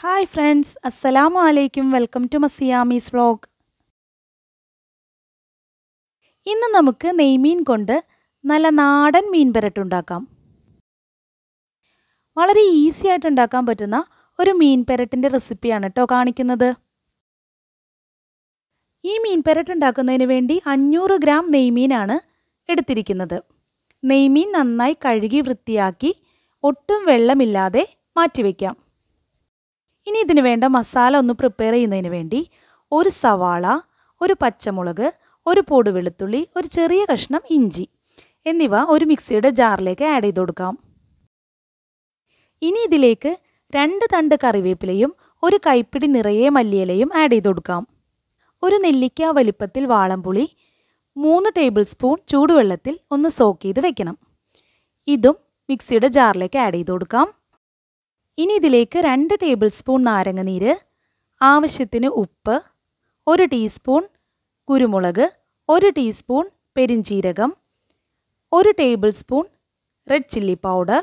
Hi friends, Assalamu alaikum. Welcome to Masiyami's vlog. ഇന്ന് നമുക്ക് നെയ്മീൻ കൊണ്ട് നല്ല നാടൻ മീൻ പെരട്ട് ഉണ്ടാക്കാം. വളരെ ഈസി ആയിട്ട് ഉണ്ടാക്കാൻ പറ്റുന്ന ഒരു മീൻ പെരട്ടിന്റെ റെസിപ്പിയാണ് ട്ടോ കാണിക്കുന്നത്. ഈ മീൻ പെരട്ട് ഉണ്ടാക്കുന്നതിന് വേണ്ടി 500 ഗ്രാം നെയ്മീനാണ് എടുത്തിരിക്കുന്നത്. നെയ്മീൻ നന്നായി കഴുകി വൃത്തിയാക്കി ഒട്ടും വെള്ളമില്ലാതെ മാറ്റി വെക്കാം. ഇനി ഇതിനു വേണ്ട മസാല ഒന്ന് പ്രിപ്പയർ ചെയ്യുന്നതിന് വേണ്ടി ഒരു സവാള, ഒരു പച്ചമുളക്, ഒരു പൊടി വെളുത്തുള്ളി, ഒരു ചെറിയ കഷ്ണം ഇഞ്ചി എന്നിവ ഒരു മിക്സിയുടെ ജാറിലേക്ക് ആഡ് ചെയ്ത് കൊടുക്കാം. ഇനി ഇതിലേക്ക് 2 തണ്ട് കറിവേപ്പിലയും ഒരു കൈപ്പിടി നിറയെ മല്ലിയിലയും ആഡ് ചെയ്ത് കൊടുക്കാം. ഒരു നെല്ലിക്ക വലിപ്പത്തിൽ വാളംപുളി 3 ടേബിൾ സ്പൂൺ ചൂടുവെള്ളത്തിൽ ഒന്ന് സോക്ക് ചെയ്ത് വെക്കണം. ഇതും മിക്സിയുടെ ജാറിലേക്ക് ആഡ് ചെയ്ത് കൊടുക്കാം. ഇനി ഇതിലേക്ക് 2 ടേബിൾ സ്പൂൺ നാരങ്ങനീര്, ആവശ്യത്തിന് ഉപ്പ്, 1 ടീസ്പൂൺ കുരുമുളക്, 1 ടീസ്പൂൺ പെരിഞ്ജീരകം, 1 table spoon red chilli powder,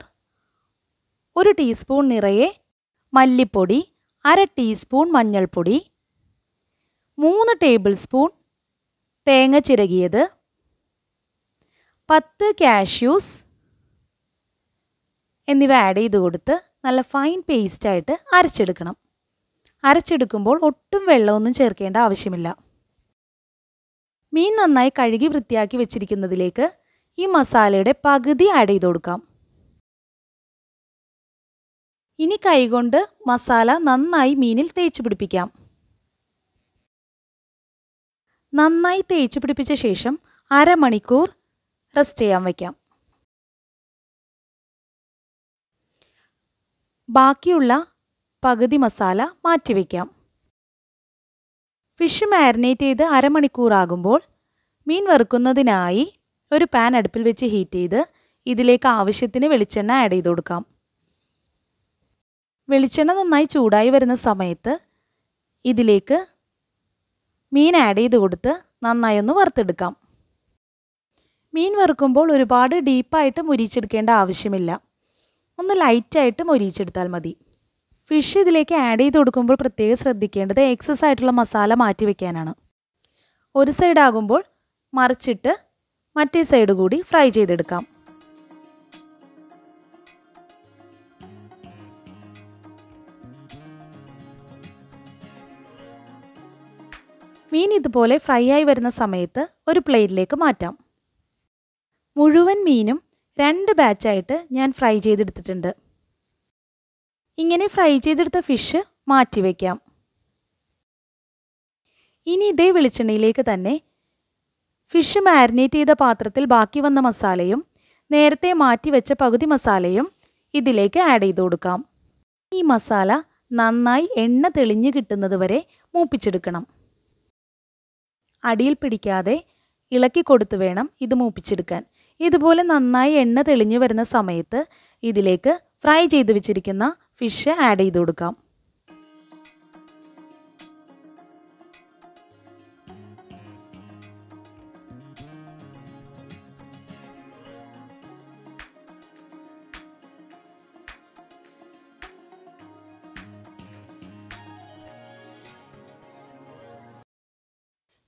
1 teaspoon നിറയെ മല്ലിപ്പൊടി, 1/2 ടീസ്പൂൺ മഞ്ഞൾപ്പൊടി, 3 ടേബിൾ സ്പൂൺ തേങ്ങ ചിരകിയത്, 10 കാഷ്യൂസ് എന്നിവ ആഡ് ചെയ്ത് കൊടുത്ത് നല്ല ഫൈൻ പേസ്റ്റായിട്ട് അരച്ചെടുക്കണം. അരച്ചെടുക്കുമ്പോൾ ഒട്ടും വെള്ളമൊന്നും ചേർക്കേണ്ട ആവശ്യമില്ല. മീൻ നന്നായി കഴുകി വൃത്തിയാക്കി വെച്ചിരിക്കുന്നതിലേക്ക് ഈ മസാലയുടെ പകുതി ആഡ് ചെയ്ത് കൊടുക്കാം. ഇനി കൈകൊണ്ട് മസാല നന്നായി മീനിൽ തേച്ച് പിടിപ്പിക്കാം. നന്നായി തേച്ച് പിടിപ്പിച്ച ശേഷം അരമണിക്കൂർ റെസ്റ്റ് ചെയ്യാൻ വയ്ക്കാം. ബാക്കിയുള്ള പകുതി മസാല മാറ്റിവെക്കാം. ഫിഷ് മാരിനേറ്റ് ചെയ്ത് അരമണിക്കൂറാകുമ്പോൾ മീൻ വറുക്കുന്നതിനായി ഒരു പാൻ അടുപ്പിൽ വെച്ച് ഹീറ്റ് ചെയ്ത് ഇതിലേക്ക് ആവശ്യത്തിന് വെളിച്ചെണ്ണ ആഡ് ചെയ്ത് കൊടുക്കാം. വെളിച്ചെണ്ണ നന്നായി ചൂടായി വരുന്ന സമയത്ത് ഇതിലേക്ക് മീൻ ആഡ് ചെയ്ത് കൊടുത്ത് നന്നായി ഒന്ന് വറുത്തെടുക്കാം. മീൻ വറുക്കുമ്പോൾ ഒരുപാട് ഡീപ്പായിട്ട് മുരിച്ചെടുക്കേണ്ട ആവശ്യമില്ല. ഒന്ന് ലൈറ്റായിട്ട് മൊരിച്ചെടുത്താൽ മതി. ഫിഷ് ഇതിലേക്ക് ആഡ് ചെയ്ത് കൊടുക്കുമ്പോൾ പ്രത്യേകം ശ്രദ്ധിക്കേണ്ടത് എക്സസ് ആയിട്ടുള്ള മസാല മാറ്റി വയ്ക്കാനാണ്. ഒരു സൈഡ് ആകുമ്പോൾ മറിച്ചിട്ട് മറ്റേ സൈഡ് കൂടി ഫ്രൈ ചെയ്തെടുക്കാം. മീൻ ഇതുപോലെ ഫ്രൈ ആയി വരുന്ന സമയത്ത് ഒരു പ്ലേറ്റിലേക്ക് മാറ്റാം. മുഴുവൻ മീനും 2 ബാച്ചായിട്ട് ഞാൻ ഫ്രൈ ചെയ്തെടുത്തിട്ടുണ്ട്. ഇങ്ങനെ ഫ്രൈ ചെയ്തെടുത്ത ഫിഷ് മാറ്റി വയ്ക്കാം. ഇനി ഇതേ വെളിച്ചെണ്ണയിലേക്ക് തന്നെ ഫിഷ് മാരിനേറ്റ് ചെയ്ത പാത്രത്തിൽ ബാക്കി വന്ന മസാലയും നേരത്തെ മാറ്റി വെച്ച പകുതി മസാലയും ഇതിലേക്ക് ആഡ് ചെയ്ത് കൊടുക്കാം. ഈ മസാല നന്നായി എണ്ണ തെളിഞ്ഞ് കിട്ടുന്നത് വരെ മൂപ്പിച്ചെടുക്കണം. അടിയിൽ പിടിക്കാതെ ഇളക്കി കൊടുത്ത് വേണം ഇത് മൂപ്പിച്ചെടുക്കാൻ. ഇതുപോലെ നന്നായി എണ്ണ തെളിഞ്ഞു വരുന്ന സമയത്ത് ഇതിലേക്ക് ഫ്രൈ ചെയ്ത് വെച്ചിരിക്കുന്ന ഫിഷ് ആഡ് ചെയ്ത് കൊടുക്കാം.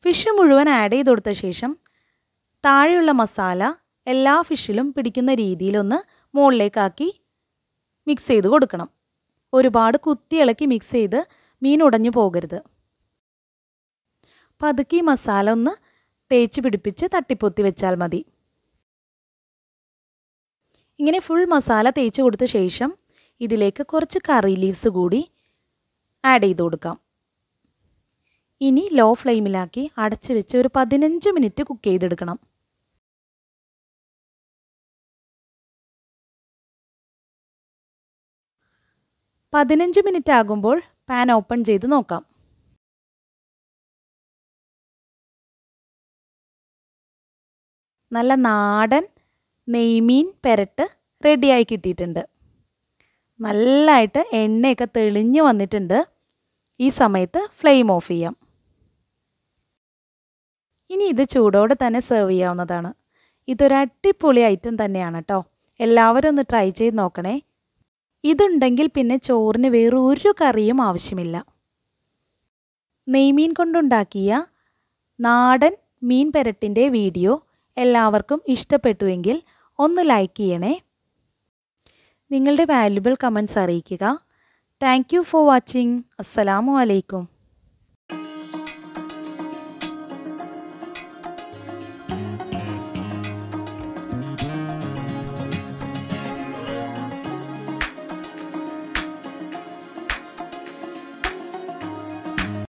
ഫിഷ് മുഴുവൻ ആഡ് ചെയ്ത് കൊടുത്ത ശേഷം താഴെയുള്ള മസാല എല്ലാ ഫിഷിലും പിടിക്കുന്ന രീതിയിലൊന്ന് മുകളിലേക്കാക്കി മിക്സ് ചെയ്ത് കൊടുക്കണം. ഒരുപാട് കുത്തി ഇളക്കി മിക്സ് ചെയ്ത് മീൻ ഉടഞ്ഞു പോകരുത്. പതുക്കെ മസാല ഒന്ന് തേച്ച് പിടിപ്പിച്ച് തട്ടിപ്പൊത്തി വെച്ചാൽ മതി. ഇങ്ങനെ ഫുൾ മസാല തേച്ച് കൊടുത്ത ശേഷം ഇതിലേക്ക് കുറച്ച് കറി ലീവ്സ് കൂടി ആഡ് ചെയ്ത് കൊടുക്കാം. ഇനി ലോ ഫ്ലെയിമിലാക്കി അടച്ച് വെച്ച് ഒരു 15 മിനിറ്റ് കുക്ക് ചെയ്തെടുക്കണം. 15 മിനിറ്റ് ആകുമ്പോൾ പാൻ ഓപ്പൺ ചെയ്ത് നോക്കാം. നല്ല നാടൻ നെയ്മീൻ പെരട്ട് റെഡിയായി കിട്ടിയിട്ടുണ്ട്. നല്ലതായിട്ട് എണ്ണയൊക്കെ തെളിഞ്ഞു വന്നിട്ടുണ്ട്. ഈ സമയത്ത് ഫ്ലെയിം ഓഫ് ചെയ്യാം. ഇനി ഇത് ചൂടോടെ തന്നെ സെർവ് ചെയ്യാവുന്നതാണ്. ഇതൊരു അടിപൊളി ഐറ്റം തന്നെയാണ് കേട്ടോ. എല്ലാവരും ഒന്ന് ട്രൈ ചെയ്ത് നോക്കണേ. ഇതുണ്ടെങ്കിൽ പിന്നെ ചോറിന് വേറെ ഒരു കറിയും ആവശ്യമില്ല. നെയ്മീൻ കൊണ്ടുണ്ടാക്കിയ നാടൻ മീൻ പെരട്ടിൻ്റെ വീഡിയോ എല്ലാവർക്കും ഇഷ്ടപ്പെട്ടുവെങ്കിൽ ഒന്ന് ലൈക്ക് ചെയ്യണേ. നിങ്ങളുടെ വാല്യുബിൾ കമൻറ്റ്സ് അറിയിക്കുക. Thank you for watching. അസ്സലാമു അലൈക്കും.